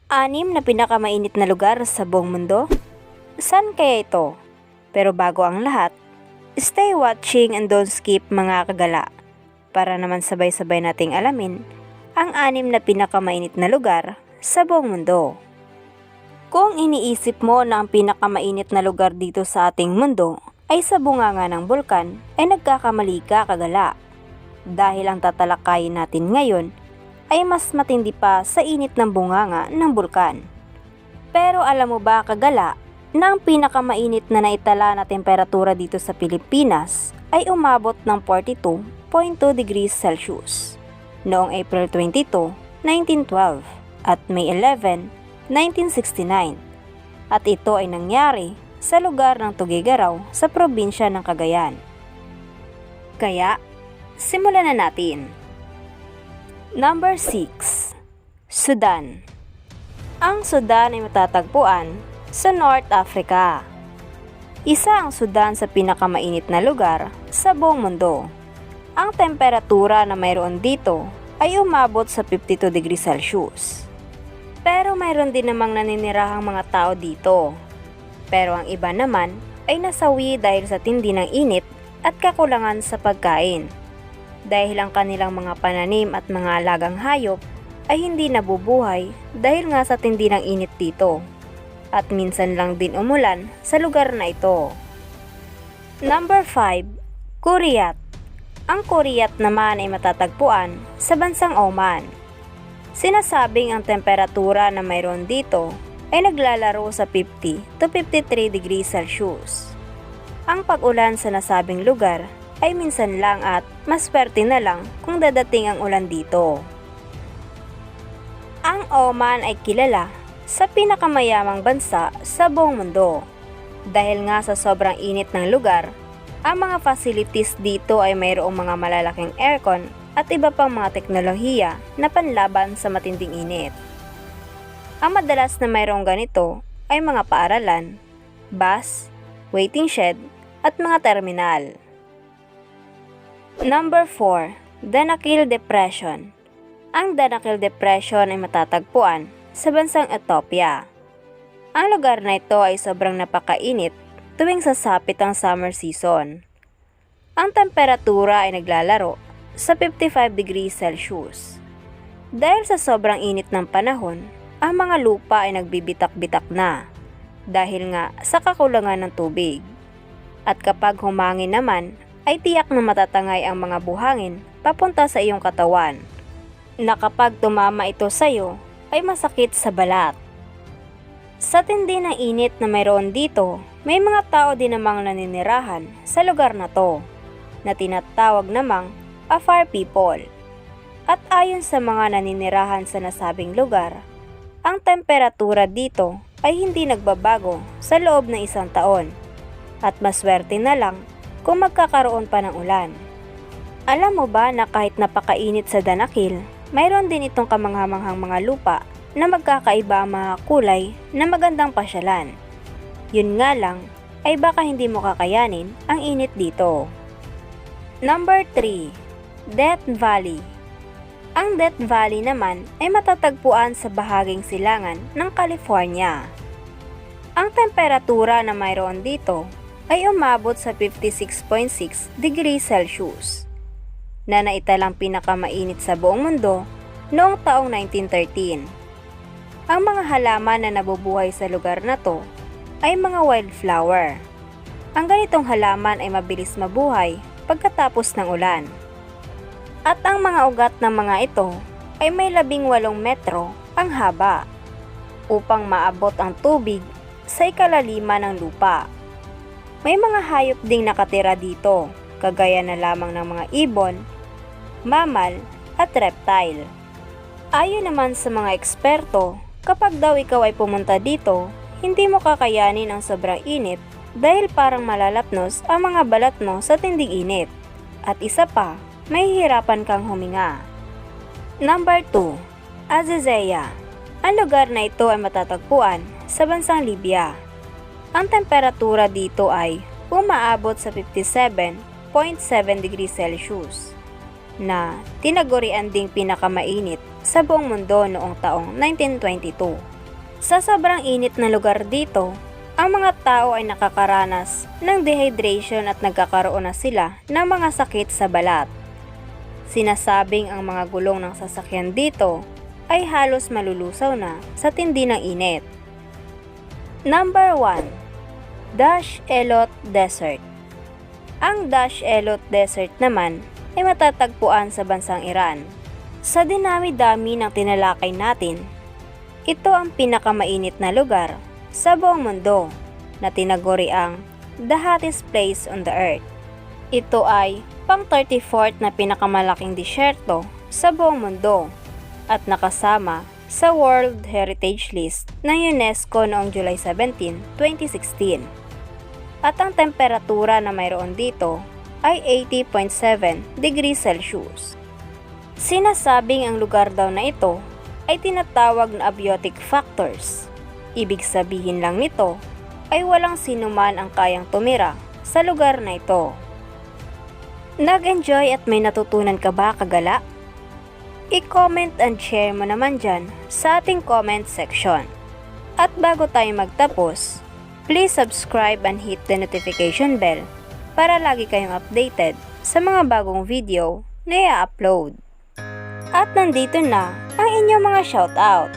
Anim na pinakamainit na lugar sa buong mundo? Saan kaya ito? Pero bago ang lahat, stay watching and don't skip mga kagala para naman sabay-sabay nating alamin ang anim na pinakamainit na lugar sa buong mundo. Kung iniisip mo na ang pinakamainit na lugar dito sa ating mundo ay sa bunganga ng bulkan, ay nagkakamali ka kagala. Dahil ang tatalakayin natin ngayon ay mas matindi pa sa init ng bunganga ng bulkan. Pero alam mo ba kagala na ang pinakamainit na naitala na temperatura dito sa Pilipinas ay umabot ng 42.2 degrees Celsius noong April 22, 1912 at May 11, 1969. At ito ay nangyari sa lugar ng Tuguegarao sa probinsya ng Cagayan. Kaya, simulan na natin. Number 6. Sudan. Ang Sudan ay matatagpuan sa North Africa. Isa ang Sudan sa pinakamainit na lugar sa buong mundo. Ang temperatura na mayroon dito ay umabot sa 52 degrees Celsius. Pero mayroon din namang naninirahang mga tao dito. Pero ang iba naman ay nasawi dahil sa tindi ng init at kakulangan sa pagkain. Dahil ang kanilang mga pananim at mga alagang hayop ay hindi nabubuhay dahil nga sa tindi ng init dito. At minsan lang din umulan sa lugar na ito. Number 5. Kuryat. Ang Kuryat naman ay matatagpuan sa bansang Oman. Sinasabing ang temperatura na mayroon dito ay naglalaro sa 50 to 53 degrees Celsius. Ang pag-ulan sa nasabing lugar ay minsan lang at maswerte na lang kung dadating ang ulan dito. Ang Oman ay kilala sa pinakamayamang bansa sa buong mundo. Dahil nga sa sobrang init ng lugar, ang mga facilities dito ay mayroong mga malalaking aircon at iba pang mga teknolohiya na panlaban sa matinding init. Ang madalas na mayroong ganito ay mga paaralan, bus, waiting shed at mga terminal. Number 4. Danakil Depression. Ang Danakil Depression ay matatagpuan sa bansang Ethiopia. Ang lugar na ito ay sobrang napakainit tuwing sasapit ang summer season. Ang temperatura ay naglalaro sa 55 degrees Celsius. Dahil sa sobrang init ng panahon, ang mga lupa ay nagbibitak-bitak na dahil nga sa kakulangan ng tubig. At kapag humangin naman, ay tiyak na matatangay ang mga buhangin papunta sa iyong katawan, na kapag tumama ito sa iyo ay masakit sa balat. Sa tindi ng init na mayroon dito, may mga tao din namang naninirahan sa lugar na to, na tinatawag namang Afar people. At ayon sa mga naninirahan sa nasabing lugar, ang temperatura dito ay hindi nagbabago sa loob ng isang taon, at maswerte na lang kung magkakaroon pa ng ulan. Alam mo ba na kahit napakainit sa Danakil, mayroon din itong kamanghamanghang mga lupa na magkakaiba ang mga kulay na magandang pasyalan. Yun nga lang, ay baka hindi mo kakayanin ang init dito. Number 3. Death Valley. Ang Death Valley naman ay matatagpuan sa bahaging silangan ng California. Ang temperatura na mayroon dito ay umabot sa 56.6 degrees Celsius, na naitalang pinakamainit sa buong mundo noong taong 1913. Ang mga halaman na nabubuhay sa lugar na to ay mga wildflower. Ang ganitong halaman ay mabilis mabuhay pagkatapos ng ulan. At ang mga ugat ng mga ito ay may 18 metro ang haba upang maabot ang tubig sa ikalaliman ng lupa. May mga hayop ding nakatira dito, kagaya na lamang ng mga ibon, mammal at reptile. Ayon naman sa mga eksperto, kapag daw ikaw ay pumunta dito, hindi mo kakayanin ang sobrang init dahil parang malalapnos ang mga balat mo sa tinding init. At isa pa, may hirapan kang huminga. Number 2. Azizia. Ang lugar na ito ay matatagpuan sa bansang Libya. Ang temperatura dito ay umaabot sa 57.7 degrees Celsius, na tinagurian ding pinakamainit sa buong mundo noong taong 1922. Sa sobrang init na lugar dito, ang mga tao ay nakakaranas ng dehydration at nagkakaroon na sila ng mga sakit sa balat. Sinasabing ang mga gulong ng sasakyan dito ay halos malulusaw na sa tindi ng init. Number 1. Dash Elot Desert. Ang Dash Elot Desert naman ay matatagpuan sa bansang Iran. Sa dinami-dami ng tinalakay natin, ito ang pinakamainit na lugar sa buong mundo na tinaguri ang the hottest place on the earth. Ito ay pang 34th na pinakamalaking disyerto sa buong mundo at nakasama sa World Heritage List ng UNESCO noong July 17, 2016. At ang temperatura na mayroon dito ay 80.7 degrees Celsius. Sinasabing ang lugar daw na ito ay tinatawag na abiotic factors. Ibig sabihin lang nito ay walang sinuman ang kayang tumira sa lugar na ito. Nag-enjoy at may natutunan ka ba, kagala? I-comment and share mo naman dyan sa ating comment section. At bago tayo magtapos, please subscribe and hit the notification bell para lagi kayong updated sa mga bagong video na i-upload. At nandito na ang inyong mga shoutout.